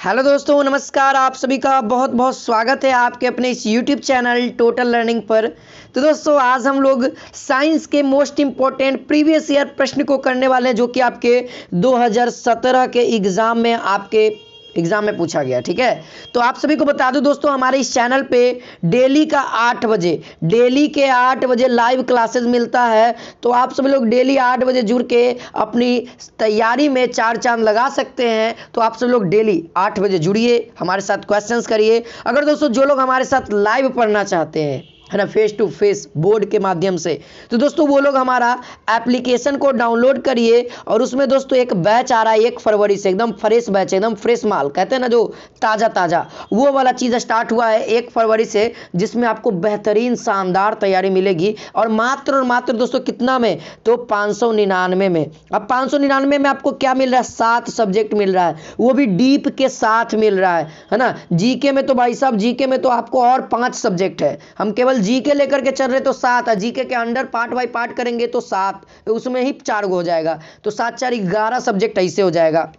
Hello दोस्तों, नमस्कार। आप सभी का बहुत बहुत स्वागत है आपके अपने इस यूट्यूब चैनल टोटल लर्निंग पर। तो दोस्तों, आज हम लोग साइंस के मोस्ट इम्पोर्टेंट प्रीवियस ईयर प्रश्न को करने वाले हैं, जो कि आपके 2017 के एग्ज़ाम में पूछा गया। ठीक है, तो आप सभी को बता दूं दोस्तों, हमारे इस चैनल पे डेली के 8 बजे लाइव क्लासेस मिलता है। तो आप सभी लोग डेली 8 बजे जुड़ के अपनी तैयारी में चार चांद लगा सकते हैं। तो आप सब लोग डेली 8 बजे जुड़िए, हमारे साथ क्वेश्चंस करिए। अगर दोस्तों जो लोग हमारे साथ लाइव पढ़ना चाहते हैं, है ना, फेस टू फेस बोर्ड के माध्यम से, तो दोस्तों वो लोग हमारा एप्लीकेशन को डाउनलोड करिए। और उसमें दोस्तों एक बैच आ रहा है 1 फरवरी से, एकदम फ्रेश बैच, एकदम फ्रेश माल कहते हैं ना, जो ताज़ा ताज़ा, वो वाला चीज़ स्टार्ट हुआ है 1 फरवरी से, जिसमें आपको बेहतरीन शानदार तैयारी मिलेगी। और मात्र दोस्तों कितना में, तो 599 में। अब 599 में आपको क्या मिल रहा है, 7 सब्जेक्ट मिल रहा है, वो भी डीप के साथ मिल रहा है ना। जीके में तो भाई साहब, जीके में तो आपको और 5 सब्जेक्ट है। हम केवल जीके लेकर के चल रहे तो 7 है, जीके के अंडर पार्ट बाय पार्ट करेंगे तो 7, उसमें ही 4 हो जाएगा, तो 7 4 11 सब्जेक्ट ऐसे हो जाएगा।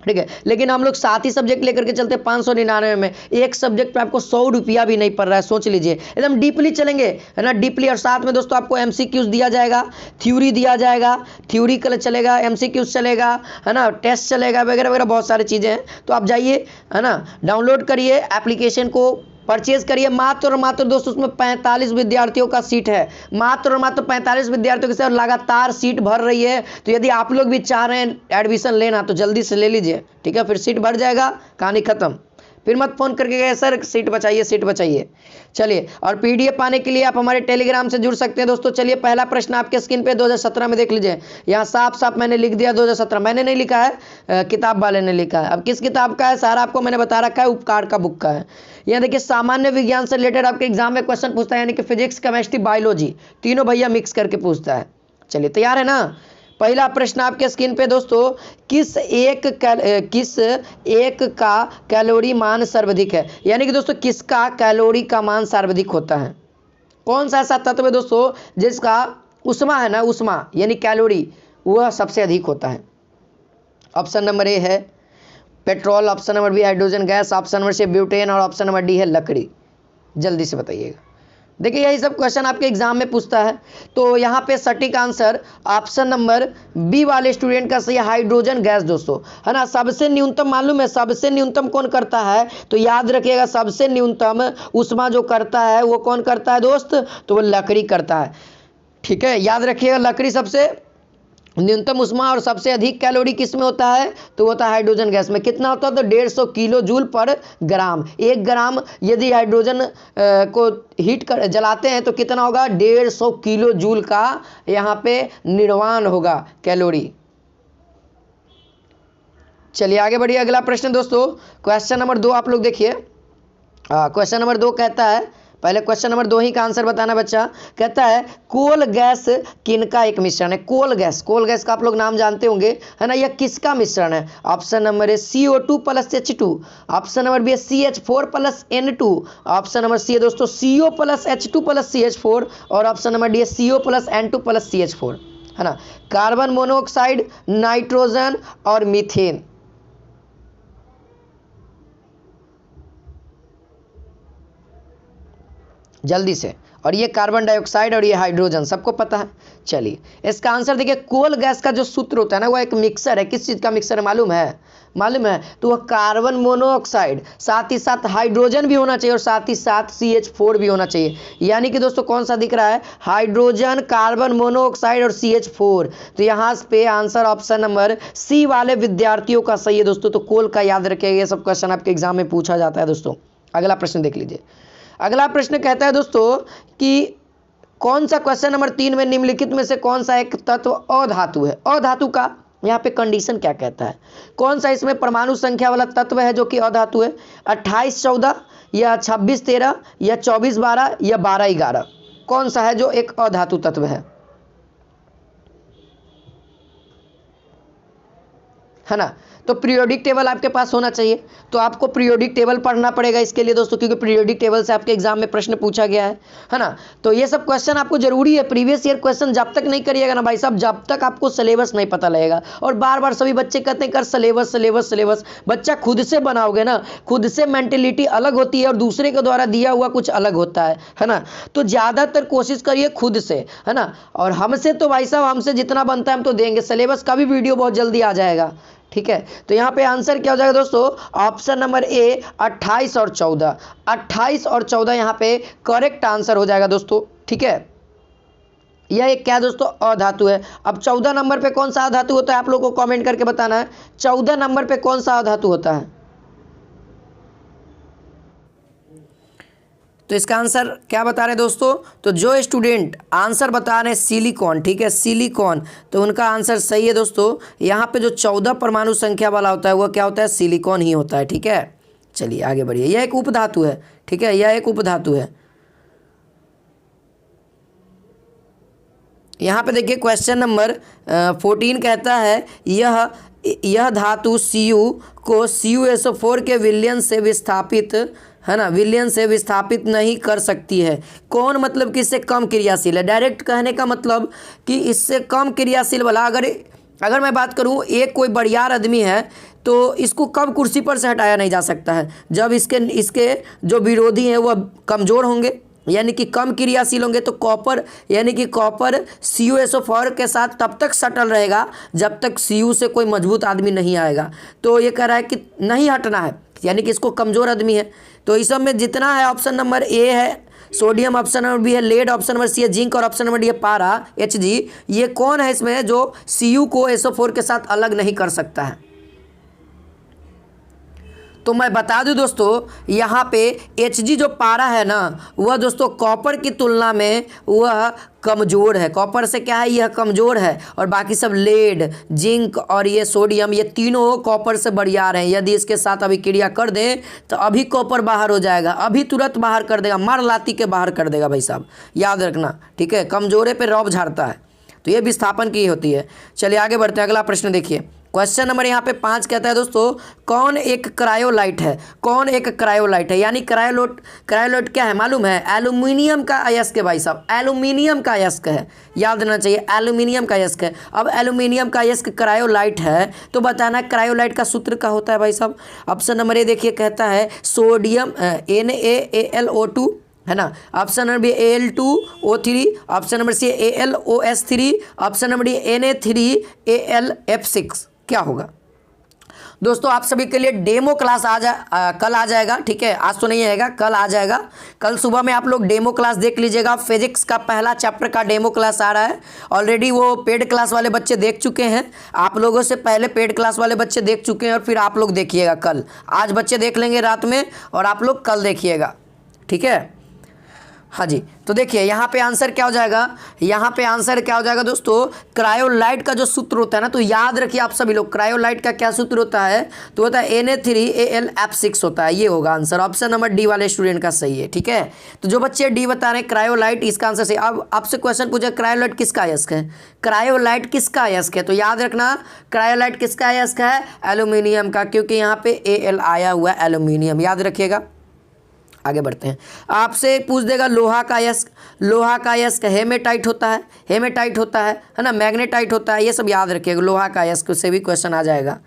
ठीक है, लेकिन हम लोग 7 ही सब्जेक्ट लेकर के चलते 599 में। एक सब्जेक्ट पे आपको 100 रुपया भी नहीं पड़ रहा है, सोच लीजिए। एकदम डीपली चलेंगे, है ना, डीपली। और साथ में दोस्तों आपको एमसीक्यूज दिया जाएगा, थ्योरी दिया जाएगा, थ्योरी कल चलेगा, एमसीक्यूज चलेगा, है ना, टेस्ट चलेगा, वगैरह वगैरह बहुत सारी चीज़ें हैं। तो आप जाइए, है ना, डाउनलोड करिए एप्लीकेशन को, परचेज करिए। मात्र और मात्र दोस्तों उसमें 45 विद्यार्थियों का सीट है, मात्र और मात्र 45 विद्यार्थियों के साथ लगातार सीट भर रही है। तो यदि आप लोग भी चाह रहे हैं एडमिशन लेना तो जल्दी से ले लीजिए। ठीक है, फिर सीट भर जाएगा, कहानी खत्म। फिर मत फोन करके गए सर सीट बचाइए, सीट बचाइए। चलिए, और पीडीएफ पाने के लिए आप हमारे टेलीग्राम से जुड़ सकते हैं दोस्तों। चलिए, पहला प्रश्न आपके स्क्रीन पे 2017 में देख लीजिए। यहाँ साफ साफ मैंने लिख दिया 2017, मैंने नहीं लिखा है, किताब वाले ने लिखा है। अब किस किताब का है सारा आपको मैंने बता रखा है, उपकार का बुक का है। यहाँ देखिए, सामान्य विज्ञान से रिलेटेड आपके एग्जाम में क्वेश्चन पूछता है, यानी कि फिजिक्स, केमिस्ट्री, बायोलॉजी तीनों भैया मिक्स करके पूछता है। चलिए, तैयार है ना। पहला प्रश्न आपके स्क्रीन पे दोस्तों, किस एक का कैलोरी मान सर्वाधिक है, यानी कि दोस्तों किसका कैलोरी का मान सर्वाधिक होता है। कौन सा ऐसा तत्व है दोस्तों जिसका उष्मा है ना, उष्मा यानी कैलोरी, वह सबसे अधिक होता है। ऑप्शन नंबर ए है petrol, option number B hydrogen gas, option number C butane, और ऑप्शन नंबर डी है लकड़ी। जल्दी से बताइएगा। देखिए, यही सब क्वेश्चन आपके एग्जाम में पूछता है। तो यहाँ पे सटीक आंसर ऑप्शन नंबर बी वाले स्टूडेंट का सही है, हाइड्रोजन गैस दोस्तों, है ना। सबसे न्यूनतम मालूम है, सबसे न्यूनतम कौन करता है, तो याद रखिएगा, सबसे न्यूनतम उष्मा जो करता है वो कौन करता है दोस्त, तो वो लकड़ी करता है। ठीक है, याद रखिएगा, लकड़ी सबसे न्यूनतम उष्मा और सबसे अधिक कैलोरी किस में होता है, तो होता है हाइड्रोजन गैस में। कितना होता है, तो 150 किलो जूल पर ग्राम। 1 ग्राम यदि हाइड्रोजन को हीट कर जलाते हैं तो कितना होगा, 150 किलो जूल का यहाँ पे निर्वाण होगा कैलोरी। चलिए आगे बढ़िए, अगला प्रश्न दोस्तों, क्वेश्चन नंबर 2 आप लोग देखिए। क्वेश्चन नंबर 2 कहता है, पहले क्वेश्चन नंबर 2 ही का आंसर बताना बच्चा। कहता है कोल गैस किनका एक मिश्रण है। कोल गैस का आप लोग नाम जानते होंगे, है ना, यह किसका मिश्रण है। Option number A CO2 plus H2, option number B है CH4 plus N2, option number C है दोस्तों CO plus H2 plus CH4, और ऑप्शन नंबर डी है CO plus N2 plus CH4, है ना। कार्बन मोनोऑक्साइड, नाइट्रोजन और methane. जल्दी से, और ये कार्बन डाइऑक्साइड और ये हाइड्रोजन, सबको पता है। चलिए, इसका आंसर देखिए, कोल गैस का जो सूत्र होता है ना, वो एक मिक्सर है। किस चीज़ का मिक्सर है मालूम है, तो वह कार्बन मोनोऑक्साइड, साथ ही साथ हाइड्रोजन भी होना चाहिए, और साथ ही साथ CH4 भी होना चाहिए। यानी कि दोस्तों कौन सा दिख रहा है, हाइड्रोजन, कार्बन मोनोऑक्साइड और CH4। तो यहाँ पे आंसर ऑप्शन नंबर सी वाले विद्यार्थियों का सही है दोस्तों। तो कोल का याद रखिएगा, ये सब क्वेश्चन आपके एग्जाम में पूछा जाता है दोस्तों। अगला प्रश्न देख लीजिए। अगला प्रश्न कहता है दोस्तों कि कौन सा, क्वेश्चन नंबर 3 में निम्नलिखित में से कौन सा एक तत्व अधातु है। अधातु का यहाँ पे कंडीशन क्या कहता है, कौन सा इसमें परमाणु संख्या वाला तत्व है जो कि अधातु है। 28-14 या 26-13 या 24-12 या 12-11, कौन सा है जो एक अधातु तत्व है ना। तो पीरियोडिक टेबल आपके पास होना चाहिए। तो आपको पीरियोडिक टेबल पढ़ना पड़ेगा इसके लिए दोस्तों, क्योंकि पीरियोडिक टेबल से आपके एग्जाम में प्रश्न पूछा गया है ना। तो ये सब क्वेश्चन आपको जरूरी है। प्रीवियस ईयर क्वेश्चन जब तक नहीं करिएगा ना भाई साहब, जब तक आपको सिलेबस नहीं पता लगेगा। और बार बार सभी बच्चे कहते हैं कर सिलेबस सिलेबस सिलेबस, बच्चा खुद से बनाओगे ना, खुद से मेंटेलिटी अलग होती है और दूसरे के द्वारा दिया हुआ कुछ अलग होता है ना। तो ज़्यादातर कोशिश करिए खुद से, है ना। और हमसे तो भाई साहब हमसे जितना बनता है हम तो देंगे। सिलेबस का भी वीडियो बहुत जल्दी आ जाएगा, ठीक है। तो यहाँ पे आंसर क्या हो जाएगा दोस्तों, ऑप्शन नंबर ए 28 और 14, 28 और 14 यहाँ पे करेक्ट आंसर हो जाएगा दोस्तों, ठीक है। यह एक क्या दोस्तों, अधातु है। अब 14 नंबर पे कौन सा अधातु होता है आप लोगों को कमेंट करके बताना है। 14 नंबर पे कौन सा अधातु होता है। तो इसका आंसर क्या बता रहे हैं दोस्तों, तो जो स्टूडेंट आंसर बता रहे हैं सिलिकॉन, ठीक है, सिलिकॉन, तो उनका आंसर सही है दोस्तों। यहाँ पे जो 14 परमाणु संख्या वाला होता है वो क्या होता है, सिलिकॉन ही होता है, ठीक है। चलिए आगे बढ़िए। यह एक उपधातु है, ठीक है, यह एक उपधातु है। यहाँ पे देखिए क्वेश्चन नंबर 14 कहता है यह धातु Cu को CuSO4 के विलयन से विस्थापित, है ना, विलयन से विस्थापित नहीं कर सकती है। कौन, मतलब कि इससे कम क्रियाशील है। डायरेक्ट कहने का मतलब कि इससे कम क्रियाशील वाला, अगर मैं बात करूं, एक कोई बड़ियार आदमी है तो इसको कम कुर्सी पर से हटाया नहीं जा सकता है जब इसके जो विरोधी हैं वह कमज़ोर होंगे, यानी कि कम क्रियाशील होंगे। तो कॉपर, यानी कि कॉपर CuSO4 के साथ तब तक सटल रहेगा जब तक Cu से कोई मजबूत आदमी नहीं आएगा। तो ये कह रहा है कि नहीं हटना है, यानी कि इसको कमज़ोर आदमी है। तो इस सब में जितना है, ऑप्शन नंबर ए है सोडियम, ऑप्शन नंबर बी है लेड, ऑप्शन नंबर सी है जिंक और ऑप्शन नंबर डी है पारा Hg। ये कौन है इसमें जो Cu को SO4 के साथ अलग नहीं कर सकता है। तो मैं बता दूं दोस्तों, यहाँ पे Hg जो पारा है ना, वह दोस्तों कॉपर की तुलना में वह कमज़ोर है। कॉपर से क्या है, यह कमज़ोर है। और बाकी सब लेड, जिंक और ये सोडियम, ये तीनों कॉपर से बड़ियार हैं। यदि इसके साथ अभी क्रिया कर दें तो अभी कॉपर बाहर हो जाएगा, अभी तुरंत बाहर कर देगा, मार लाती के बाहर कर देगा भाई साहब, याद रखना, ठीक है। कमज़ोरे पे रौब झाड़ता है, तो ये विस्थापन की होती है। चलिए आगे बढ़ते हैं, अगला प्रश्न देखिए। क्वेश्चन नंबर यहाँ पे 5 कहता है दोस्तों, कौन एक क्रायोलाइट है। कौन एक क्रायोलाइट है, यानी क्रायोलाइट क्या है मालूम है, एल्यूमिनियम का अयस्क है भाई साहब, एल्यूमिनियम का अयस्क है, याद रहना चाहिए, एल्यूमिनियम का अयस्क है। अब एल्यूमिनियम का अयस्क क्रायोलाइट है तो बताना क्रायोलाइट का सूत्र क्या होता है भाई साहब। ऑप्शन नंबर ए देखिए, कहता है सोडियम NaAlO2, है ना। Option number B Al2O3, option number C AlOS3, option number D Na3AlF6। क्या होगा दोस्तों, आप सभी के लिए डेमो क्लास कल आ जाएगा, ठीक है। आज तो नहीं आएगा, कल आ जाएगा। कल सुबह में आप लोग डेमो क्लास देख लीजिएगा। फिजिक्स का पहला चैप्टर का डेमो क्लास आ रहा है। ऑलरेडी वो पेड क्लास वाले बच्चे देख चुके हैं, आप लोगों से पहले पेड क्लास वाले बच्चे देख चुके हैं, और फिर आप लोग देखिएगा कल। आज बच्चे देख लेंगे रात में और आप लोग कल देखिएगा, ठीक है। हाँ जी, तो देखिए यहाँ पे आंसर क्या हो जाएगा, यहाँ पे आंसर क्या हो जाएगा दोस्तों, क्रायोलाइट का जो सूत्र होता है ना, तो याद रखिए आप सभी लोग, क्रायोलाइट का क्या सूत्र होता है, तो होता है Na3AlF6 होता है। ये होगा आंसर, ऑप्शन नंबर डी वाले स्टूडेंट का सही है, ठीक है। तो जो बच्चे डी बता रहे हैं क्रायोलाइट, इसका आंसर सही। अब आपसे क्वेश्चन पूछा क्रायोलाइट किसका अयस्क है, क्रायोलाइट किसका अयस्क है, तो याद रखना क्रायोलाइट किसका अयस्क है, एल्यूमिनियम का, क्योंकि यहाँ पे Al आया हुआ है, एल्यूमिनियम, याद रखिएगा। आगे बढ़ते हैं, आपसे पूछ देगा लोहा का अयस्क, लोहा का अयस्क हेमेटाइट होता है, हेमेटाइट होता है ना, मैग्नेटाइट होता है, ये सब याद रखिएगा। लोहा का अयस्क से भी क्वेश्चन आ जाएगा।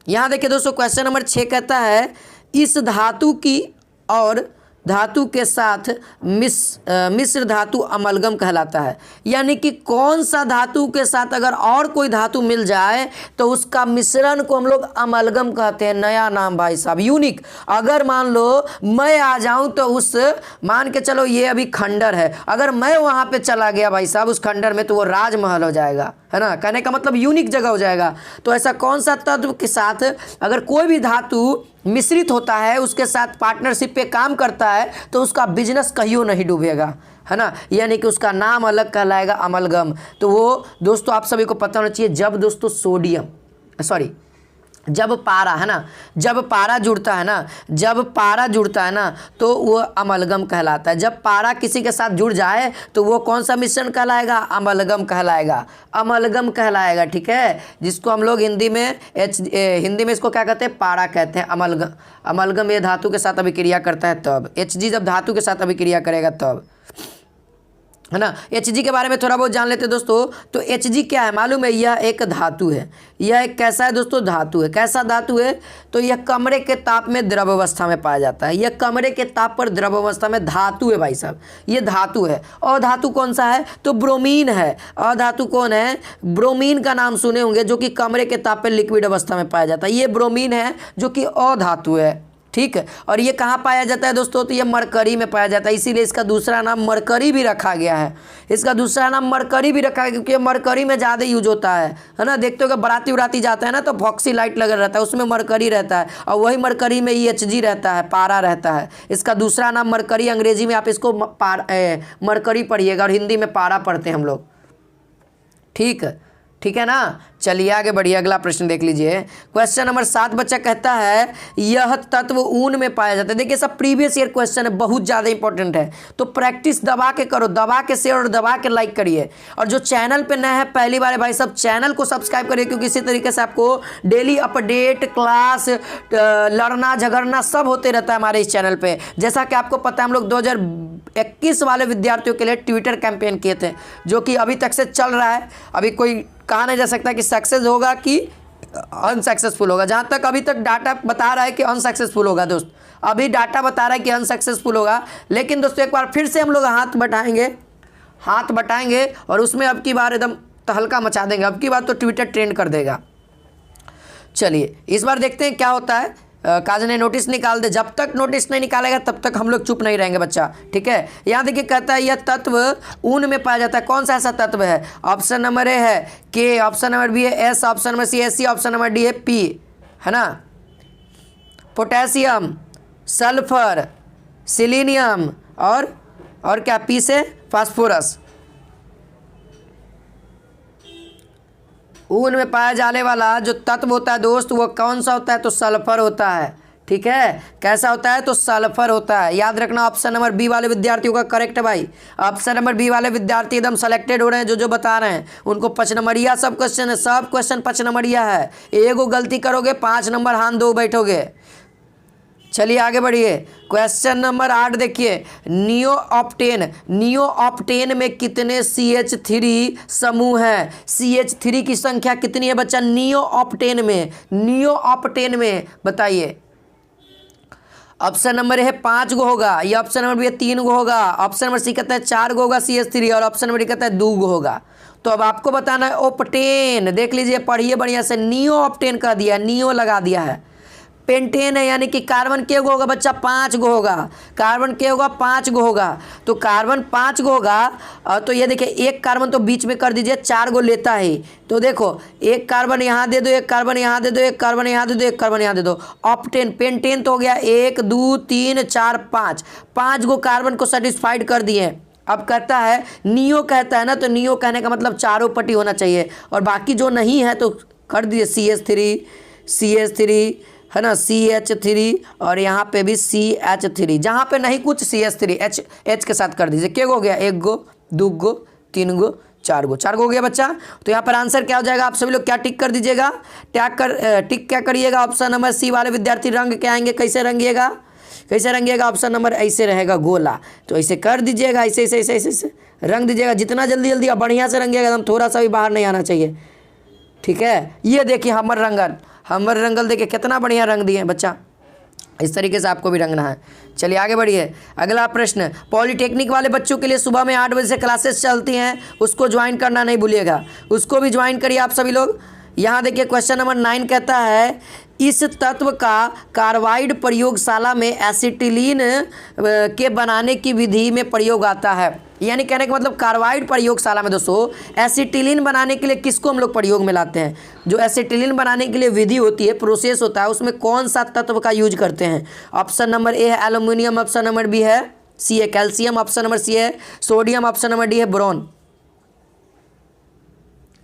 यहाँ देखिए दोस्तों, क्वेश्चन नंबर 6 कहता है इस धातु की और धातु के साथ मिश्र धातु अमलगम कहलाता है। यानी कि कौन सा धातु के साथ अगर और कोई धातु मिल जाए तो उसका मिश्रण को हम लोग अमलगम कहते हैं। नया नाम भाई साहब, यूनिक। अगर मान लो मैं आ जाऊं तो उस, मान के चलो ये अभी खंडर है, अगर मैं वहां पे चला गया भाई साहब उस खंडर में, तो वो राजमहल हो जाएगा, है ना। कहने का मतलब यूनिक जगह हो जाएगा। तो ऐसा कौन सा तत्व के साथ अगर कोई भी धातु मिश्रित होता है, उसके साथ पार्टनरशिप पे काम करता है, तो उसका बिजनेस कहियो नहीं डूबेगा, है ना। यानी कि उसका नाम अलग कहलाएगा, अमलगम। तो वो दोस्तों आप सभी को पता होना चाहिए, जब दोस्तों जब पारा है ना, जब पारा जुड़ता है ना, जब पारा जुड़ता है ना तो वो अमलगम कहलाता है। जब पारा किसी के साथ जुड़ जाए तो वो कौन सा मिश्रण कहलाएगा? अमलगम कहलाएगा, अमलगम कहलाएगा। ठीक है, जिसको हम लोग हिंदी में हिंदी में इसको क्या कहते हैं? पारा कहते हैं। अमलगम, अमलगम ये धातु के साथ अभिक्रिया करता है तब, Hg जब धातु के साथ अभिक्रिया करेगा तब, है ना। Hg के बारे में थोड़ा बहुत जान लेते हैं दोस्तों। तो Hg क्या है मालूम है? यह एक धातु है। यह एक कैसा है दोस्तों? धातु है। कैसा धातु है? तो यह कमरे के ताप में द्रव अवस्था में पाया जाता है। यह कमरे के ताप पर द्रव अवस्था में धातु है भाई साहब, ये धातु है। और धातु कौन सा है? तो ब्रोमीन है। और धातु कौन है? ब्रोमीन का नाम सुने होंगे, जो कि कमरे के ताप पर लिक्विड अवस्था में पाया जाता है। ये ब्रोमीन है जो कि अधातु है। ठीक है, और ये कहाँ पाया जाता है दोस्तों? तो ये मरकरी में पाया जाता है, इसीलिए इसका दूसरा नाम मरकरी भी रखा गया है। इसका दूसरा नाम मरकरी भी रखा है क्योंकि ये मरकरी में ज़्यादा यूज होता है ना। देखते हो कि बराती उराती जाता है ना तो फॉक्सी लाइट लगा रहता है, उसमें मरकरी रहता है, और वही मरकरी में Hg रहता है, पारा रहता है। इसका दूसरा नाम मरकरी, अंग्रेजी में आप इसको मरकरी पढ़िएगा और हिंदी में पारा पढ़ते हैं हम लोग। ठीक है ना। चलिए आगे बढ़िए, अगला प्रश्न देख लीजिए। क्वेश्चन नंबर 7 बच्चा कहता है यह तत्व ऊन में पाया जाता है। देखिए सब प्रीवियस ईयर क्वेश्चन है, बहुत ज़्यादा इंपॉर्टेंट है, तो प्रैक्टिस दबा के करो, दबा के शेयर और दबा के लाइक करिए। और जो चैनल पे नए हैं पहली बार है भाई सब, चैनल को सब्सक्राइब करिए, क्योंकि इसी तरीके से आपको डेली अपडेट, क्लास, लड़ना झगड़ना सब होते रहता है हमारे इस चैनल पर। जैसा कि आपको पता है हम लोग 2021 वाले विद्यार्थियों के लिए ट्विटर कैंपेन किए थे, जो कि अभी तक से चल रहा है। अभी कोई कहा नहीं जा सकता कि सक्सेस होगा कि अनसक्सेसफुल होगा। जहाँ तक अभी तक डाटा बता रहा है कि अनसक्सेसफुल होगा दोस्त, अभी डाटा बता रहा है कि अनसक्सेसफुल होगा। लेकिन दोस्तों एक बार फिर से हम लोग हाथ बटाएंगे और उसमें अब की बार एकदम तहलका मचा देंगे। अब की बार तो ट्विटर ट्रेंड कर देगा। चलिए इस बार देखते हैं क्या होता है। काज ने नोटिस निकाल दे, जब तक नोटिस नहीं निकालेगा तब तक हम लोग चुप नहीं रहेंगे बच्चा। ठीक है, यहाँ देखिए कहता है यह तत्व ऊन में पाया जाता है। कौन सा ऐसा तत्व है? ऑप्शन नंबर ए है के, ऑप्शन नंबर बी है एस, ऑप्शन नंबर सी है सी, ऑप्शन नंबर डी है पी, है ना। पोटेशियम, सल्फर, सिलीनियम और क्या? पी से फास्फोरस। ऊन में पाया जाने वाला जो तत्व होता है दोस्त वो कौन सा होता है? तो सल्फर होता है। ठीक है, कैसा होता है? तो सल्फर होता है। याद रखना ऑप्शन नंबर बी वाले विद्यार्थियों का करेक्ट है भाई। ऑप्शन नंबर बी वाले विद्यार्थी एकदम सेलेक्टेड हो रहे हैं, जो बता रहे हैं उनको 5 नंबरिया सब क्वेश्चन है, सब क्वेश्चन 5 नंबरिया है। एगो गलती करोगे 5 नंबर हाथ दो बैठोगे। चलिए आगे बढ़िए। क्वेश्चन नंबर 8 देखिए, नियोऑप्टेन में कितने CH3 समूह हैं? CH3 की संख्या कितनी है बच्चा नियोऑप्टेन में बताइए। ऑप्शन नंबर है 5 गो होगा, ये ऑप्शन नंबर बी 3 गो होगा, ऑप्शन नंबर सी कहता है 4 गो होगा CH3, और ऑप्शन नंबर डी कहता है 2 गो होगा। तो अब आपको बताना है ऑप्टेन। देख लीजिए, पढ़िए बढ़िया से। नियोऑप्टेन का दिया, नियो लगा दिया है। पेंटेन है यानी कि कार्बन के गो होगा बच्चा? 5 गो होगा। कार्बन के होगा? 5 गो होगा। तो कार्बन 5 गो होगा, तो ये देखिए एक कार्बन तो बीच में कर दीजिए, 4 गो लेता है। तो देखो एक कार्बन यहाँ दे दो, एक कार्बन यहाँ दे दो, एक कार्बन यहाँ दे दो, एक कार्बन यहाँ दे दो। ऑप्टेन, पेंटेन तो हो गया 1 2 3 4 5, 5 गो कार्बन को सेटिस्फाइड कर दिए। अब कहता है नियो कहता है ना, तो नियो कहने का मतलब चारों पट्टी होना चाहिए, और बाकी जो नहीं है तो कर दीजिए CH3 है ना, CH3, और यहाँ पे भी CH3। जहाँ पे नहीं कुछ CH3 H के साथ कर दीजिए। क्या हो गया? 1 गो, 2 गो, 3 गो, 4 गो, 4 गो हो गया बच्चा। तो यहाँ पर आंसर क्या हो जाएगा? आप सभी लोग क्या टिक कर दीजिएगा? टिक क्या करिएगा? ऑप्शन नंबर सी वाले विद्यार्थी रंग क्या आएंगे? कैसे रंगिएगा? ऑप्शन नंबर ऐसे रहेगा, गोला। तो ऐसे कर दीजिएगा, ऐसे रंग दीजिएगा। जितना जल्दी और बढ़िया से रंगिएगा, एकदम थोड़ा सा भी बाहर नहीं आना चाहिए। ठीक है, ये देखिए हमर रंगल देखिए कितना बढ़िया रंग दिए हैं बच्चा। इस तरीके से आपको भी रंगना है। चलिए आगे बढ़िए। अगला प्रश्न, पॉलिटेक्निक वाले बच्चों के लिए सुबह में 8 बजे से क्लासेस चलती हैं, उसको ज्वाइन करना नहीं भूलिएगा, उसको भी ज्वाइन करिए आप सभी लोग। यहाँ देखिए क्वेश्चन नंबर 9 कहता है इस तत्व का कार्बाइड प्रयोगशाला में एसिटिलीन के बनाने की विधि में प्रयोग आता है। यानी कहने का मतलब कार्बाइड प्रयोगशाला में दोस्तों एसिटिलीन बनाने के लिए किसको हम लोग प्रयोग में लाते हैं? जो एसिटिलीन बनाने के लिए विधि होती है, प्रोसेस होता है, उसमें कौन सा तत्व का यूज करते हैं? ऑप्शन नंबर ए है एल्यूमिनियम, ऑप्शन नंबर बी है सी है कैल्शियम, ऑप्शन नंबर सी है सोडियम, ऑप्शन नंबर डी है बोरॉन।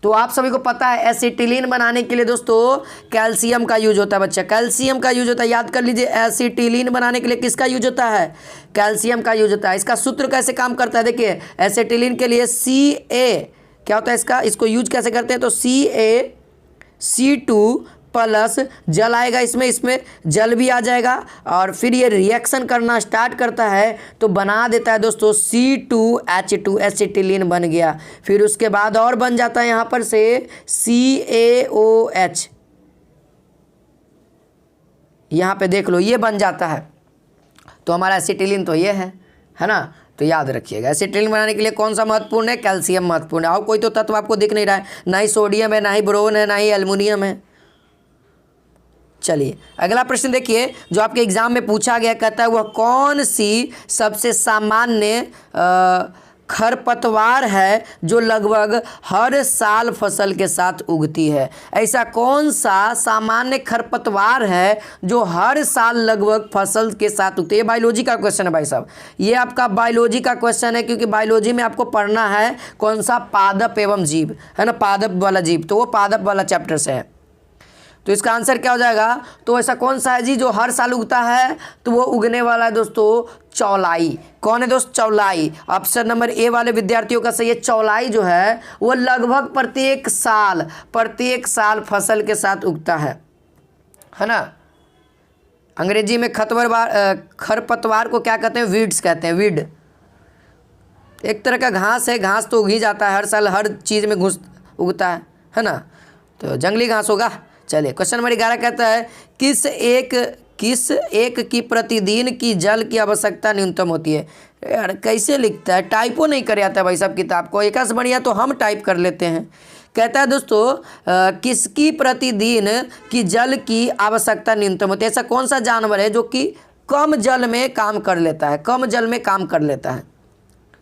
तो आप सभी को पता है एसिटिलीन बनाने के लिए दोस्तों कैल्शियम का यूज होता है बच्चा, कैल्शियम का यूज होता है। याद कर लीजिए, एसिटिलीन बनाने के लिए किसका यूज होता है? कैल्शियम का यूज होता है। इसका सूत्र कैसे काम करता है देखिए, एसिटिलीन के लिए Ca क्या होता है इसका, इसको यूज कैसे करते हैं तो CaC2 प्लस जल आएगा, इसमें जल भी आ जाएगा और फिर ये रिएक्शन करना स्टार्ट करता है तो बना देता है दोस्तों C2H2, एसिटिलीन बन गया। फिर उसके बाद और बन जाता है यहाँ पर से CaOH, यहाँ पे देख लो ये बन जाता है। तो हमारा एसिटिलीन तो ये है ना। तो याद रखिएगा एसिटिलीन बनाने के लिए कौन सा महत्वपूर्ण है? कैल्शियम महत्वपूर्ण है। और कोई तो तत्व आपको दिख नहीं रहा है, ना ही सोडियम है, ना ही बोरोन है, ना ही एल्युमिनियम है। चलिए अगला प्रश्न देखिए जो आपके एग्जाम में पूछा गया, कहता है वह कौन सी सबसे सामान्य खरपतवार है जो लगभग हर साल फसल के साथ उगती है? ऐसा कौन सा सामान्य खरपतवार है जो हर साल लगभग फसल के साथ उगती है? ये बायोलॉजी का क्वेश्चन है भाई साहब, ये आपका बायोलॉजी का क्वेश्चन है, क्योंकि बायोलॉजी में आपको पढ़ना है कौन सा, पादप एवं जीव, है ना, पादप वाला जीव, तो वो पादप वाला चैप्टर से है। तो इसका आंसर क्या हो जाएगा? तो ऐसा कौन सा है जी जो हर साल उगता है? तो वो उगने वाला है दोस्तों चौलाई। कौन है दोस्त? चौलाई। ऑप्शन नंबर ए वाले विद्यार्थियों का सही है। चौलाई जो है वो लगभग प्रत्येक साल फसल के साथ उगता है ना। अंग्रेजी में खरपतवार को क्या कहते हैं? वीड्स कहते हैं। वीड एक तरह का घास है, घास तो उग ही जाता है हर साल, हर चीज़ में घुस उगता है ना, तो जंगली घास होगा। चलिए क्वेश्चन नंबर 11 कहता है किस एक की प्रतिदिन की जल की आवश्यकता न्यूनतम होती है? यार कैसे लिखता है, टाइपो नहीं कर आता भाई साहब किताब को, एक से बढ़िया तो हम टाइप कर लेते हैं। कहता है दोस्तों किसकी प्रतिदिन की जल की आवश्यकता न्यूनतम होती है? ऐसा कौन सा जानवर है जो कि कम जल में काम कर लेता है? कम जल में काम कर लेता है,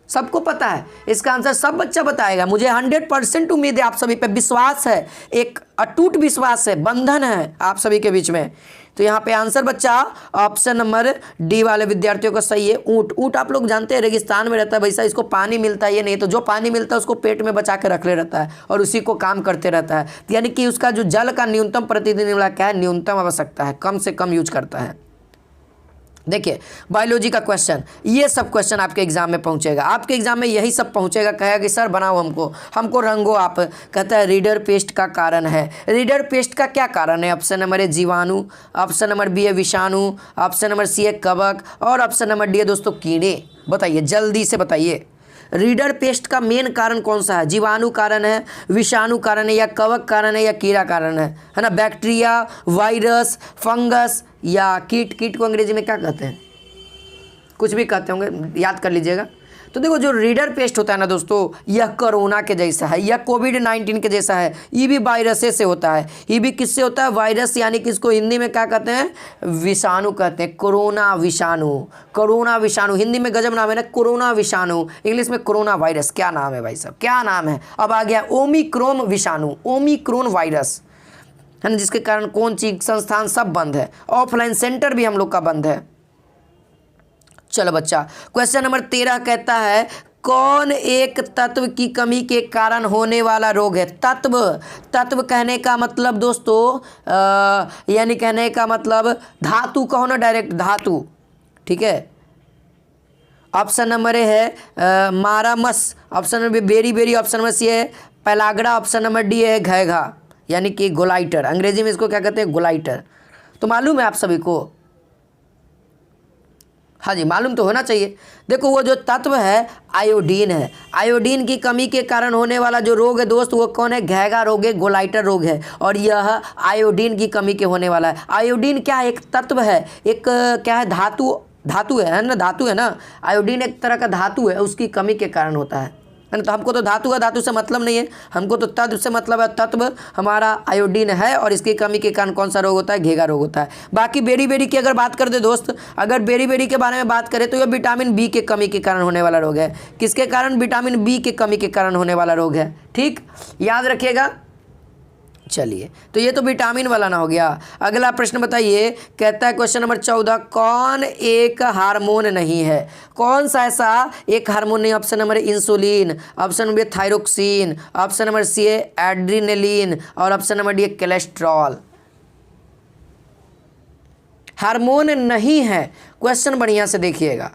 सबको पता है इसका आंसर, सब बच्चा बताएगा। मुझे 100% उम्मीद है, आप सभी पे विश्वास है, एक अटूट विश्वास है, बंधन है आप सभी के बीच में। तो यहाँ पे आंसर बच्चा ऑप्शन नंबर डी वाले विद्यार्थियों का सही है। ऊँट। ऊँट आप लोग जानते हैं रेगिस्तान में रहता है वैसा, इसको पानी मिलता है ये नहीं, तो जो पानी मिलता है उसको पेट में बचा के रख ले रहता है और उसी को काम करते रहता है। यानी कि उसका जो जल का न्यूनतम प्रतिदिन वाला क्या है, न्यूनतम आवश्यकता है, कम से कम यूज करता है। देखिए बायोलॉजी का क्वेश्चन, ये सब क्वेश्चन आपके एग्जाम में पहुंचेगा, आपके एग्जाम में यही सब पहुंचेगा। कहेगा कि सर बनाओ हमको रंगो आप। कहता है रीडर पेस्ट का कारण है। रीडर पेस्ट का क्या कारण है? ऑप्शन नंबर ए जीवाणु, ऑप्शन नंबर बी है विषाणु, ऑप्शन नंबर सी है कवक और ऑप्शन नंबर डी है दोस्तों कीड़े। बताइए जल्दी से बताइए, रीडर पेस्ट का मेन कारण कौन सा है? जीवाणु कारण है, विषाणु कारण है, या कवक कारण है, या कीड़ा कारण है ना? बैक्टीरिया, वायरस, फंगस या कीट। कीट को अंग्रेजी में क्या कहते हैं? कुछ भी कहते होंगे, याद कर लीजिएगा। तो देखो जो रीडर पेस्ट होता है ना दोस्तों, यह कोरोना के जैसा है, यह कोविड-19 के जैसा है। ये भी वायरस से होता है। ये भी किससे होता है? वायरस, यानी कि इसको हिंदी में क्या कहते हैं? विषाणु कहते हैं। कोरोना विषाणु, कोरोना विषाणु हिंदी में गजब नाम है ना, कोरोना विषाणु, इंग्लिश में कोरोना वायरस। क्या नाम है भाई साहब, क्या नाम है। अब आ गया ओमिक्रॉन विषाणु, ओमिक्रॉन वायरस, है ना, जिसके कारण कौन चीज संस्थान सब बंद है, ऑफलाइन सेंटर भी हम लोग का बंद है। चलो बच्चा क्वेश्चन नंबर 13 कहता है कौन एक तत्व की कमी के कारण होने वाला रोग है? तत्व कहने का मतलब दोस्तों यानी कहने का मतलब धातु कहो ना, डायरेक्ट धातु, ठीक है। ऑप्शन नंबर ए है मारामस, ऑप्शन नंबर बेरी, ऑप्शन नंबर सी है पैलागड़ा, ऑप्शन नंबर डी है घैघा, यानी कि गोलाइटर। अंग्रेजी में इसको क्या कहते हैं? गोलाइटर। तो मालूम है आप सभी को? हाँ जी मालूम तो होना चाहिए। देखो वो जो तत्व है आयोडीन है। आयोडीन की कमी के कारण होने वाला जो रोग है दोस्त वो कौन है? घैघा रोग है, गोलाइटर रोग है, और यह आयोडीन की कमी के होने वाला है। आयोडीन क्या है? एक तत्व है, एक क्या है? धातु है ना, धातु है ना। आयोडीन एक तरह का धातु है, उसकी कमी के कारण होता है ना। तो हमको तो धातु से मतलब नहीं है, हमको तो तत्व से मतलब है। तत्व हमारा आयोडीन है और इसकी कमी के कारण कौन सा रोग होता है? घेघा रोग होता है। बाकी बेरी की अगर बात कर दे दोस्त, अगर बेरी के बारे में बात करें तो यह विटामिन बी के कमी के कारण होने वाला रोग है। किसके कारण? विटामिन बी के कमी के कारण होने वाला रोग है। ठीक, याद रखिएगा। चलिए, तो ये तो विटामिन वाला ना हो गया। अगला प्रश्न बताइए, कहता है क्वेश्चन नंबर 14, कौन एक हार्मोन नहीं है? कौन सा ऐसा एक हार्मोन नहीं? Option number insulin, option number thyroxine, option number C adrenaline और option number D cholesterol. Hormone नहीं है, क्वेश्चन बढ़िया से देखिएगा।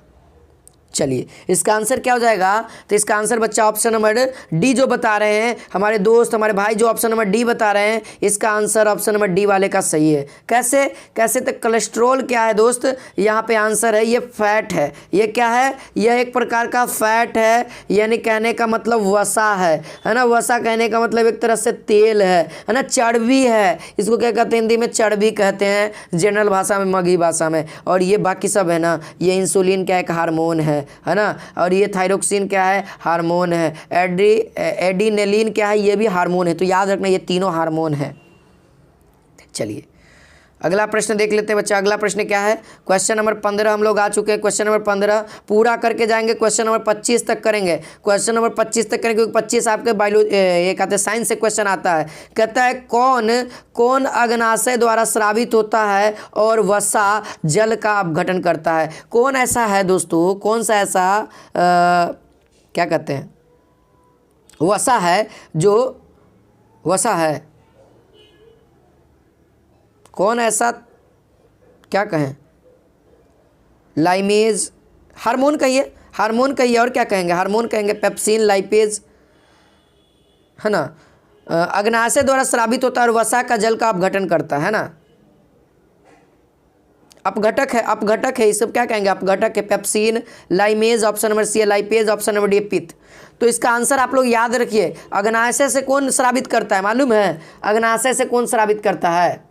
चलिए, इसका आंसर क्या हो जाएगा? तो इसका आंसर बच्चा ऑप्शन नंबर डी जो बता रहे हैं हमारे दोस्त, हमारे भाई जो ऑप्शन नंबर डी बता रहे हैं, इसका आंसर ऑप्शन नंबर डी वाले का सही है। कैसे कैसे? तो कोलेस्ट्रॉल क्या है दोस्त? यहाँ पे आंसर है ये फैट है। ये क्या है? यह एक प्रकार का फैट है, यानी कहने का मतलब वसा है ना। वसा कहने का मतलब एक तरह से तेल है ना, चर्बी है। इसको क्या कहते हैं? हिंदी में चर्बी कहते हैं, जनरल भाषा में, मगही भाषा में। और ये बाकी सब है ना, ये इंसुलिन क्या एक हार्मोन है ना, और ये थायरोक्सिन क्या है? हार्मोन है। एड्रीनलिन क्या है? ये भी हार्मोन है। तो याद रखना ये तीनों हार्मोन है। चलिए, अगला प्रश्न देख लेते हैं बच्चा। अगला प्रश्न क्या है? क्वेश्चन नंबर 15 हम लोग आ चुके हैं। क्वेश्चन नंबर 15 पूरा करके जाएंगे, क्वेश्चन नंबर 25 तक करेंगे। क्वेश्चन नंबर 25 तक करेंगे क्योंकि 25 आपके ये कहते हैं साइंस से क्वेश्चन आता है। कहता है कौन अग्नाशय द्वारा स्रावित होता है और वसा जल का अपघटन करता है? कौन ऐसा है दोस्तों? कौन सा ऐसा क्या कहते हैं वसा है, जो वसा है? कौन ऐसा, क्या कहें? लाइमेज, हार्मोन कहिए, हार्मोन कहिए, और क्या कहेंगे? हार्मोन कहेंगे, पेप्सिन, लाइपेज, है ना। अग्नाशय द्वारा स्रावित होता है और वसा का जल का अपघटन करता है ना। अपघटक है, अपघटक है, ये सब क्या कहेंगे? अपघटक है। पेप्सिन, लाइमेज, ऑप्शन नंबर सी है लाइपेज, ऑप्शन नंबर डी पित्त। तो इसका आंसर आप लोग याद रखिए, अग्नाशय से कौन स्रावित करता है? मालूम है अग्नाशय से कौन स्रावित करता है?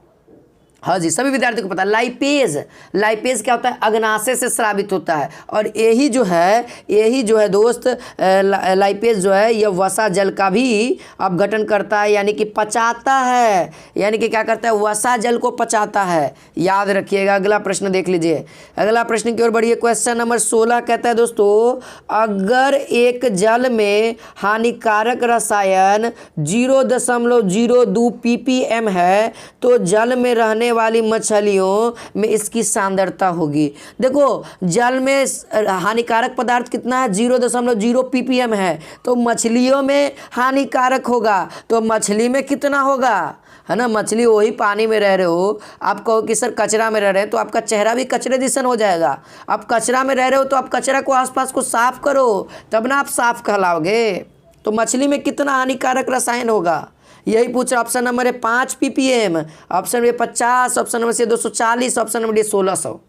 हाँ जी, सभी विद्यार्थियों को पता। लाइपेज, लाइपेज क्या होता है? अग्नाशय से स्रावित होता है। और यही जो है दोस्त, लाइपेज जो है यह वसा जल का भी अपघटन करता है, यानी कि पचाता है। यानी कि क्या करता है? वसा जल को पचाता है। याद रखिएगा। अगला प्रश्न देख लीजिए, अगला प्रश्न की ओर बढ़िए। क्वेश्चन नंबर 16 कहता है दोस्तों, अगर एक जल में हानिकारक रसायन 0.02 ppm है तो जल में रहने वाली मछलियों में इसकी सांद्रता होगी। देखो, जल में हानिकारक पदार्थ कितना है? 0.0 ppm है। तो मछलियों में हानिकारक होगा, तो मछली में कितना होगा? है ना, मछली वही पानी में रह रहे हो, आप कहो कि सर कचरा में रह रहे हैं, तो आपका चेहरा भी कचरे जैसन हो जाएगा। आप कचरा में रह रहे हो तो आप कचरा को आसपास को साफ करो, तब ना आप साफ कहलाओगे। तो मछली में कितना हानिकारक रसायन होगा? यही पूछ रहा। ऑप्शन नंबर है 5 ppm, option number 50, option number C 240, option number D 1600।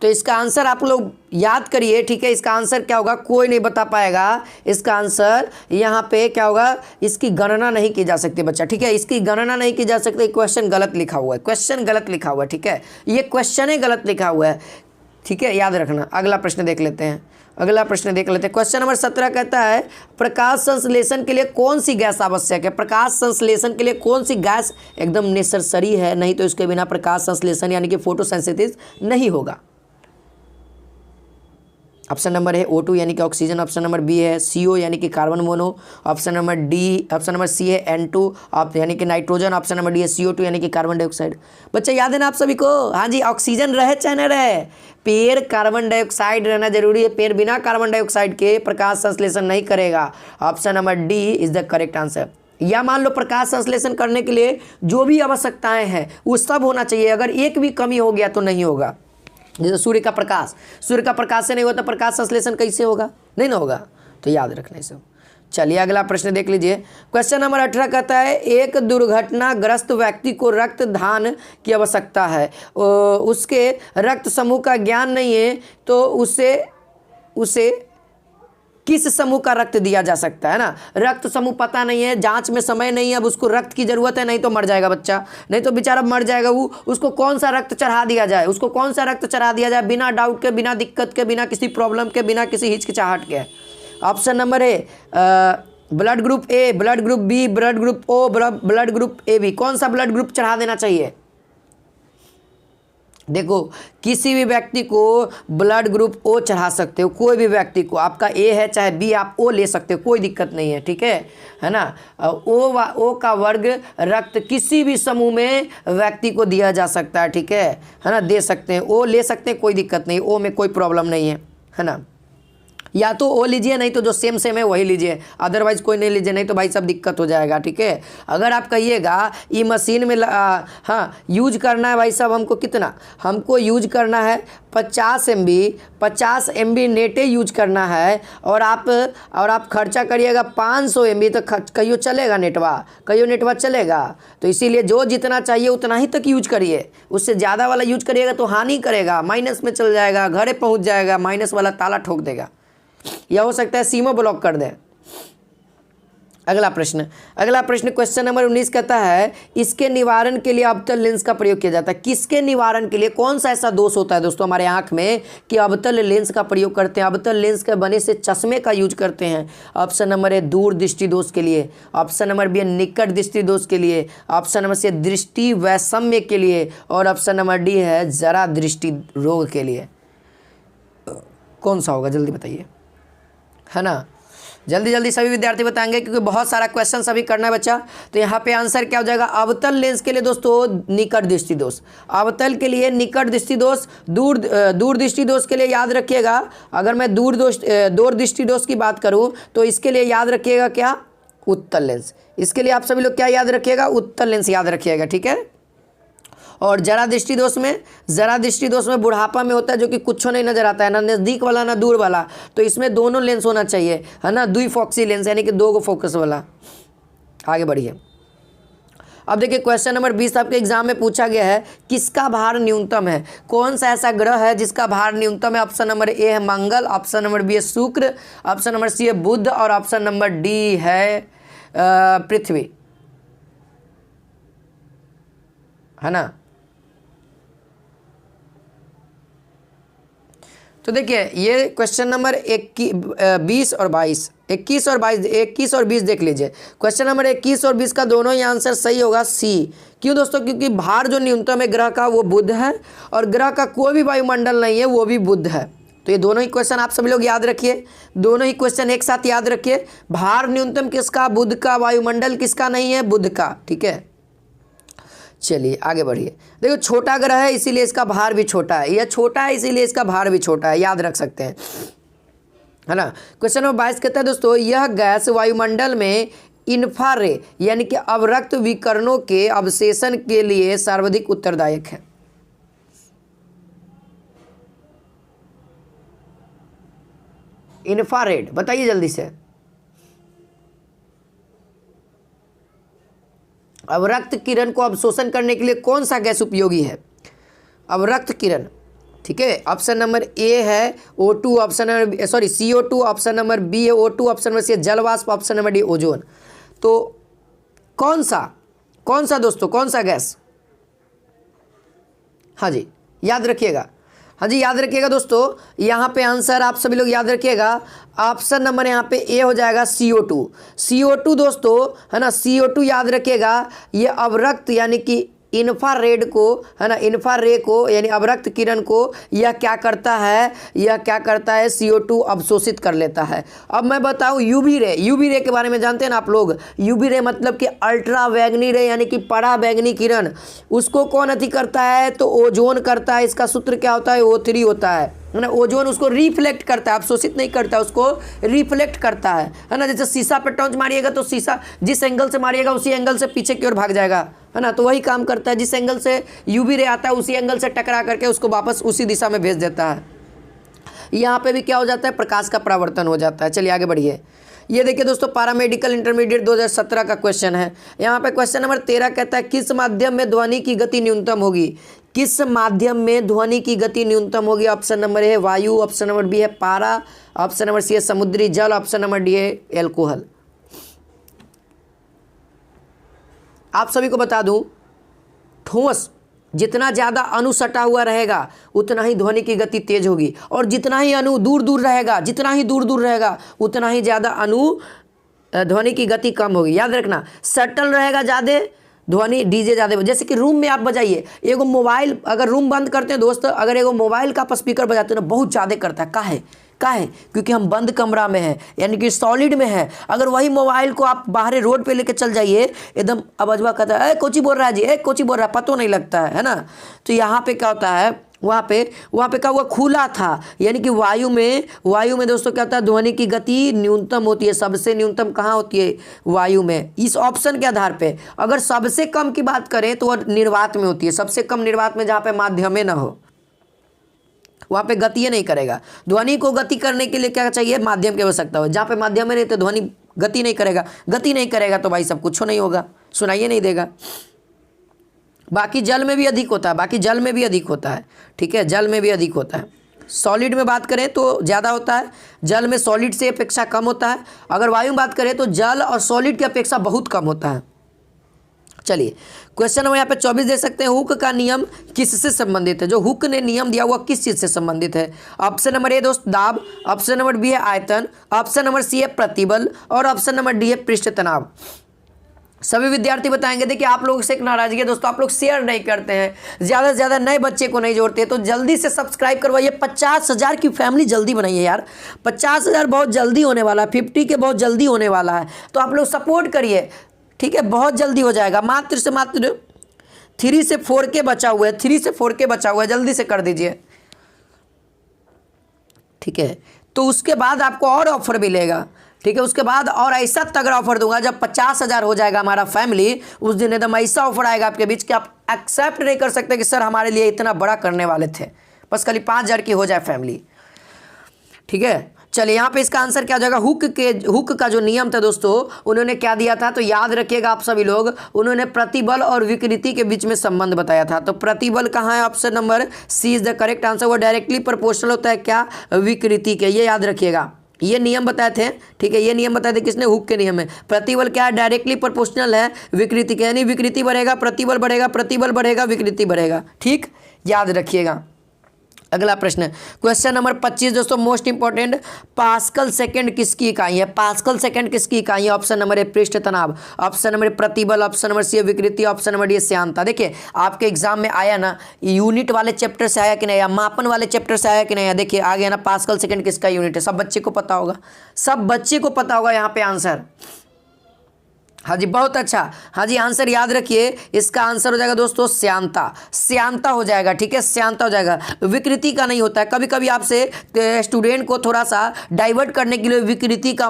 तो इसका आंसर आप लोग याद करिए, ठीक है। इसका आंसर क्या होगा? कोई नहीं बता पाएगा। इसका आंसर यहाँ पे क्या होगा? इसकी गणना नहीं की जा सकती बच्चा, ठीक है। इसकी गणना नहीं की जा सकती। क्वेश्चन गलत लिखा हुआ है, क्वेश्चन गलत लिखा हुआ है, ठीक है। ये क्वेश्चन ही गलत लिखा हुआ है, ठीक है, याद रखना। अगला प्रश्न देख लेते हैं, अगला प्रश्न देख लेते हैं। क्वेश्चन नंबर 17 कहता है, प्रकाश संश्लेषण के लिए कौन सी गैस आवश्यक है? प्रकाश संश्लेषण के लिए कौन सी गैस एकदम नेसेसरी है, नहीं तो इसके बिना प्रकाश संश्लेषण यानी कि फोटोसिंथेसिस नहीं होगा। ऑप्शन नंबर है O2 यानी कि ऑक्सीजन, ऑप्शन नंबर बी है CO यानी कि carbon mono, option number D, option number C है N2 यानी कि नाइट्रोजन, ऑप्शन नंबर डी है CO2 यानी कि कार्बन डाइऑक्साइड। बच्चे याद है ना आप सभी को? हाँ जी, ऑक्सीजन रहे चाहे न रहे, पेड़ कार्बन डाइऑक्साइड रहना जरूरी है। पेड़ बिना कार्बन डाइऑक्साइड के प्रकाश संश्लेषण नहीं करेगा। Option number D is the correct answer. या मान लो प्रकाश संश्लेषण करने के लिए जो भी आवश्यकताएं हैं वो सब होना चाहिए, अगर एक भी कमी हो गया तो नहीं होगा। जैसे सूर्य का प्रकाश से नहीं होता, प्रकाश संश्लेषण कैसे होगा? नहीं ना होगा। तो याद रखना इसे। चलिए अगला प्रश्न देख लीजिए। क्वेश्चन नंबर 18 कहता है, एक दुर्घटनाग्रस्त व्यक्ति को रक्तदान की आवश्यकता है, उसके रक्त समूह का ज्ञान नहीं है, तो उसे किस समूह का रक्त दिया जा सकता है ना। रक्त समूह पता नहीं है, जांच में समय नहीं है, अब उसको रक्त की जरूरत है, नहीं तो मर जाएगा बच्चा, नहीं तो बेचारा मर जाएगा वो। उसको कौन सा रक्त चढ़ा दिया जाए? उसको कौन सा रक्त चढ़ा दिया जाए बिना डाउट के, बिना दिक्कत के, बिना किसी प्रॉब्लम के, बिना किसी हिचकिचाहट के? ऑप्शन नंबर है blood group A, blood group B, blood group O, blood group AB। कौन सा ब्लड ग्रुप चढ़ा देना चाहिए? देखो किसी भी व्यक्ति को ब्लड ग्रुप ओ चढ़ा सकते हो, कोई भी व्यक्ति को, आपका ए है चाहे बी, आप ओ ले सकते हो, कोई दिक्कत नहीं है, ठीक है ना। ओ का वर्ग रक्त किसी भी समूह में व्यक्ति को दिया जा सकता है, ठीक है ना, दे सकते हैं, ओ ले सकते हैं, कोई दिक्कत नहीं, ओ में कोई प्रॉब्लम नहीं है ना। या तो वो लीजिए, नहीं तो जो सेम है वही लीजिए, अदरवाइज कोई नहीं लीजिए, नहीं तो भाई सब दिक्कत हो जाएगा, ठीक है। अगर आप कहिएगा ये मशीन में हाँ यूज करना है भाई साहब, हमको कितना, हमको यूज करना है 50 MB नेटे यूज करना है, और आप खर्चा करिएगा 500 MB, तो कहियो चलेगा नेटवा चलेगा। तो इसीलिए जो जितना चाहिए उतना ही तक यूज करिए, उससे ज़्यादा वाला यूज करिएगा तो हानि करेगा, माइनस में चल जाएगा, घरे पहुँच जाएगा, माइनस वाला ताला ठोक देगा, या हो सकता है सीमा ब्लॉक कर दे। अगला प्रश्न क्वेश्चन नंबर 19 कहता है इसके निवारण के लिए अवतल लेंस का प्रयोग किया जाता है। किसके निवारण के लिए, कौन सा ऐसा दोष होता है दोस्तों हमारे आंख में कि अवतल लेंस का प्रयोग करते हैं, अवतल लेंस के बने से चश्मे का यूज करते हैं। ऑप्शन नंबर ए दूर दृष्टि दोष के लिए, ऑप्शन नंबर बी निकट दृष्टि दोष के लिए, ऑप्शन नंबर सी दृष्टि वैषम्य के लिए, और ऑप्शन नंबर डी है जरा दृष्टि रोग के लिए। कौन सा होगा जल्दी बताइए, है ना, जल्दी सभी विद्यार्थी बताएंगे क्योंकि बहुत सारा क्वेश्चन सभी करना है बच्चा। तो यहाँ पे आंसर क्या हो जाएगा, अवतल लेंस के लिए दोस्तों निकट दृष्टि दोष, अवतल के लिए निकट दृष्टि दोष, दूर दृष्टि दोष के लिए याद रखिएगा, अगर मैं दूर दृष्टि दोष की बात करूँ तो इसके लिए याद रखिएगा क्या, उत्तल लेंस। इसके लिए आप सभी लोग क्या याद रखिएगा, उत्तल लेंस याद रखिएगा, ठीक है। और जरा दृष्टि दोष में बुढ़ापा में होता है जो कि कुछ नहीं नजर आता है, ना नज़दीक वाला ना दूर वाला, तो इसमें दोनों लेंस होना चाहिए, है ना, द्विफोक्सी लेंस यानी कि 2 फोकस वाला। आगे बढ़िए, अब देखिए क्वेश्चन नंबर 20 आपके एग्जाम में पूछा गया है किसका भार न्यूनतम है, कौन सा ऐसा ग्रह है जिसका भार न्यूनतम है। ऑप्शन नंबर ए है मंगल, ऑप्शन नंबर बी है शुक्र, ऑप्शन नंबर सी है बुध, और ऑप्शन नंबर डी है पृथ्वी, है ना। तो देखिए ये क्वेश्चन नंबर 21 और 20 देख लीजिए। क्वेश्चन नंबर 21 और 20 का दोनों ही आंसर सही होगा सी। क्यों दोस्तों, क्योंकि भार जो न्यूनतम है ग्रह का वो बुध है, और ग्रह का कोई भी वायुमंडल नहीं है वो भी बुध है। तो ये दोनों ही क्वेश्चन आप सभी लोग याद रखिए, दोनों ही क्वेश्चन एक साथ याद रखिए। भार न्यूनतम किसका, बुध का, वायुमंडल किसका नहीं है, बुध का, ठीक है। चलिए आगे बढ़िए, देखो छोटा ग्रह है इसीलिए इसका भार भी छोटा है, यह छोटा है इसीलिए इसका भार भी छोटा है, याद रख सकते हैं, है ना। क्वेश्चन नंबर 22 कहता है दोस्तों यह गैस वायुमंडल में इंफ्रारेड यानी कि अवरक्त विकिरणों के अवशेषण के लिए सर्वाधिक उत्तरदायक है। इंफ्रारेड बताइए जल्दी से, अवरक्त किरण को अवशोषण करने के लिए कौन सा गैस उपयोगी है, अवरक्त किरण, ठीक है। ऑप्शन नंबर ए है O2, option number CO2, option number B है O2, ऑप्शन नंबर सी है जलवाष्प, ऑप्शन नंबर डी ओजोन। तो कौन सा दोस्तों, कौन सा गैस, हाँ जी याद रखिएगा, हाँ जी याद रखिएगा दोस्तों, यहाँ पे आंसर आप सभी लोग याद रखिएगा, ऑप्शन नंबर यहाँ पे ए हो जाएगा CO2 दोस्तों, है ना। CO2 याद रखिएगा, ये अवरक्त यानी कि इंफ्रारेड को, है ना, इंफ्रारे को यानी अवरक्त किरण को यह क्या करता है, CO2 अवशोषित कर लेता है। अब मैं बताऊं यूवी रे के बारे में जानते हैं ना आप लोग, यूवी रे मतलब कि अल्ट्रा वैगनी रे यानी कि परा बैगनी किरण, उसको कौन अति करता है, तो ओजोन करता है। इसका सूत्र क्या होता है, O3 होता है ना। ओजोन उसको रिफ्लेक्ट करता है, अवशोषित नहीं करता, उसको रिफ्लेक्ट करता है ना। जैसे शीशा पे टॉर्च मारिएगा तो शीशा जिस एंगल से मारिएगा उसी एंगल से पीछे की ओर भाग जाएगा, है ना। तो वही काम करता है, जिस एंगल से यूवी रे आता है उसी एंगल से टकरा करके उसको वापस उसी दिशा में भेज देता है। यहाँ पे भी क्या हो जाता है, प्रकाश का परावर्तन हो जाता है। चलिए आगे बढ़िए, ये देखिए दोस्तों पैरामेडिकल इंटरमीडिएट 2017 का क्वेश्चन है। यहाँ पे क्वेश्चन नंबर 13 कहता है किस माध्यम में ध्वनि की गति न्यूनतम होगी, किस माध्यम में ध्वनि की गति न्यूनतम होगी। ऑप्शन नंबर ए है वायु, ऑप्शन नंबर बी है पारा, ऑप्शन नंबर सी है समुद्री जल, ऑप्शन नंबर डी है एल्कोहल। आप सभी को बता दूं ठोस जितना ज़्यादा अणु सटा हुआ रहेगा उतना ही ध्वनि की गति तेज होगी, और जितना ही अणु दूर दूर रहेगा उतना ही ज़्यादा अणु ध्वनि की गति कम होगी। याद रखना, सटल रहेगा ज़्यादा ध्वनि डीजे ज़्यादा, जैसे कि रूम में आप बजाइए, एगो मोबाइल अगर रूम बंद करते हैं दोस्त, अगर एगो मोबाइल का आप स्पीकर बजाते हो ना बहुत ज़्यादा करता है। काहे क्योंकि हम बंद कमरा में हैं, यानी कि सॉलिड में है। अगर वही मोबाइल को आप बाहर रोड पे लेके चल जाइए, एकदम आवाजवा कहता है कोची बोल रहा है जी, कोची बोल रहा है, पता नहीं लगता है ना। तो यहाँ पे क्या होता है, वहाँ पे क्या हुआ, खुला था, यानी कि वायु में दोस्तों क्या होता है, ध्वनि की गति न्यूनतम होती है। सबसे न्यूनतम कहाँ होती है, वायु में। इस ऑप्शन के आधार पे अगर सबसे कम की बात करें तो वह निर्वात में होती है। सबसे कम निर्वात में, जहाँ पे माध्यमे ना हो, वहाँ पे गति नहीं करेगा। ध्वनि को गति करने के लिए क्या चाहिए, माध्यम की आवश्यकता हो। जहाँ पे माध्यम में नहीं तो ध्वनि गति नहीं करेगा तो भाई सब कुछ नहीं होगा, सुनाइए नहीं देगा। बाकी जल में भी अधिक होता है, ठीक है, जल में भी अधिक होता है। सॉलिड में बात करें तो ज़्यादा होता है, जल में सॉलिड से अपेक्षा कम होता है। अगर वायु में बात करें तो जल और सॉलिड की अपेक्षा बहुत कम होता है। चलिए क्वेश्चन नंबर यहाँ पे 24 दे सकते हैं, हुक का नियम किससे संबंधित है। जो हुक ने नियम दिया हुआ किस चीज़ से संबंधित है। ऑप्शन नंबर ए दोस्त दाब, ऑप्शन नंबर बी है आयतन, ऑप्शन नंबर सी है प्रतिबल और ऑप्शन नंबर डी है पृष्ठ तनाव। सभी विद्यार्थी बताएंगे। देखिए आप लोगों से एक नाराजगी है दोस्तों, आप लोग शेयर नहीं करते हैं, ज़्यादा से ज़्यादा नए बच्चे को नहीं जोड़ते, तो जल्दी से सब्सक्राइब करवाइए। 50,000 की फैमिली जल्दी बनाइए यार, 50,000 बहुत जल्दी होने वाला है, 50 के बहुत जल्दी होने वाला है, तो आप लोग सपोर्ट करिए, ठीक है, बहुत जल्दी हो जाएगा। मात्र से मात्र 3 से 4K बचा हुआ है, 3 से 4K बचा हुआ है, जल्दी से कर दीजिए, ठीक है। तो उसके बाद आपको और ऑफर मिलेगा, ठीक है, उसके बाद और ऐसा तगड़ा ऑफर दूंगा। जब 50,000 हो जाएगा हमारा फैमिली, उस दिन एकदम ऐसा ऑफर आएगा आपके बीच कि आप एक्सेप्ट नहीं कर सकते कि सर हमारे लिए इतना बड़ा करने वाले थे, बस खाली 5,000 की हो जाए फैमिली, ठीक है। चलिए यहाँ पे इसका आंसर क्या हो जाएगा, हुक का जो नियम था दोस्तों, उन्होंने क्या दिया था, तो याद रखिएगा आप सभी लोग, उन्होंने प्रतिबल और विकृति के बीच में संबंध बताया था। तो प्रतिबल कहाँ है, option number C is the correct answer. वो डायरेक्टली प्रोपोर्शनल होता है क्या, विकृति के, ये याद रखिएगा। ये नियम बताए थे, ठीक है, ये नियम बताए थे किसने, हुक के नियम में। प्रतिबल क्या है, डायरेक्टली प्रोपोर्शनल है विकृति के, यानी विकृति बढ़ेगा प्रतिबल बढ़ेगा, प्रतिबल बढ़ेगा विकृति बढ़ेगा, ठीक, याद रखिएगा। अगला प्रश्न क्वेश्चन नंबर 25 दोस्तों, मोस्ट इंपॉर्टेंट, पास्कल सेकंड किसकी इकाई है। पास्कल सेकंड किसकी इकाई है। ऑप्शन नंबर ए पृष्ठ तनाव, ऑप्शन नंबर प्रतिबल, ऑप्शन नंबर सी विकृति, ऑप्शन नंबर डी श्यानता। देखिए आपके एग्जाम में आया ना, यूनिट वाले चैप्टर से आया कि नहीं, या मापन वाले चैप्टर से आया कि नहीं, देखिए आ गया ना, पास्कल सेकंड किसका यूनिट है। सब बच्चे को पता होगा, सब बच्चे को पता होगा यहाँ पे आंसर। हाँ जी बहुत अच्छा, हाँ जी आंसर याद रखिए, इसका आंसर हो जाएगा दोस्तों श्यानता हो जाएगा, ठीक है, श्यानता हो जाएगा, विकृति का नहीं होता है। कभी कभी आपसे स्टूडेंट को थोड़ा सा डाइवर्ट करने के लिए विकृति का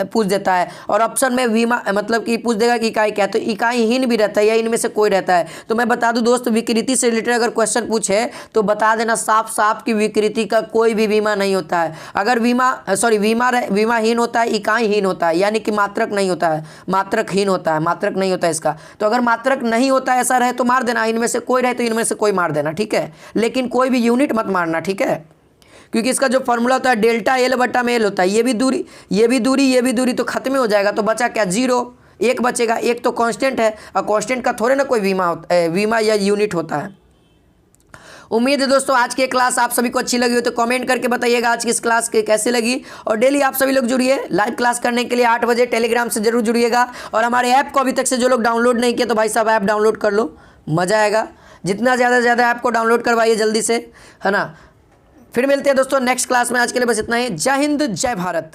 पूछ देता है, और ऑप्शन में विमा मतलब कि पूछ देगा कि इकाई क्या है, तो इकाईहीन भी रहता है या इनमें से कोई रहता है। तो मैं बता दूं दोस्त, विकृति से रिलेटेड अगर क्वेश्चन पूछे तो बता देना साफ साफ कि विकृति का कोई भी बीमा नहीं होता है। अगर विमाहीन होता है, इकाईहीन होता है, यानी कि मात्रक नहीं होता है, मात्रकहीन होता है, मात्रक नहीं होता है इसका। तो अगर मात्रक नहीं होता है ऐसा रहे तो मार देना, इनमें से कोई रहे तो इनमें से कोई मार देना, ठीक है, लेकिन कोई भी यूनिट मत मारना, ठीक है, क्योंकि इसका जो फॉर्मूला होता है डेल्टा एल बटा में एल होता है। ये भी दूरी तो खत्म हो जाएगा, तो बचा क्या, 0, 1 बचेगा, 1 तो कांस्टेंट है, और कांस्टेंट का थोड़े ना कोई विमा या यूनिट होता है। उम्मीद है दोस्तों आज की क्लास आप सभी को अच्छी लगी हो, तो कमेंट करके बताइएगा आज की इस क्लास के कैसे लगी। और डेली आप सभी लोग जुड़िए, लाइव क्लास करने के लिए 8 बजे टेलीग्राम से जरूर जुड़िएगा। और हमारे ऐप को अभी तक से जो लोग डाउनलोड नहीं किए तो भाई साहब ऐप डाउनलोड कर लो, मज़ा आएगा। जितना ज़्यादा से ज़्यादा ऐप को डाउनलोड करवाइए जल्दी से, है ना। फिर मिलते हैं दोस्तों नेक्स्ट क्लास में, आज के लिए बस इतना ही। जय हिंद जय भारत।